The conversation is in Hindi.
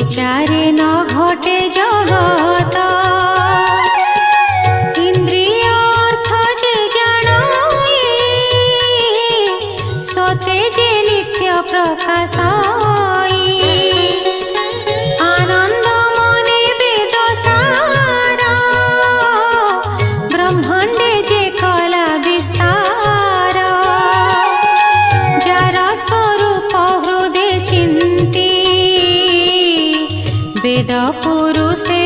विचारे न घटे जगत इंद्रिय अर्थ जे जानाई सते जे नित्य प्रकाशाई आनंद मने वेद सारा ब्रह्मांडे जे कला विस्तार जार स्वरूप हृदय चिंती वेद पुरुषे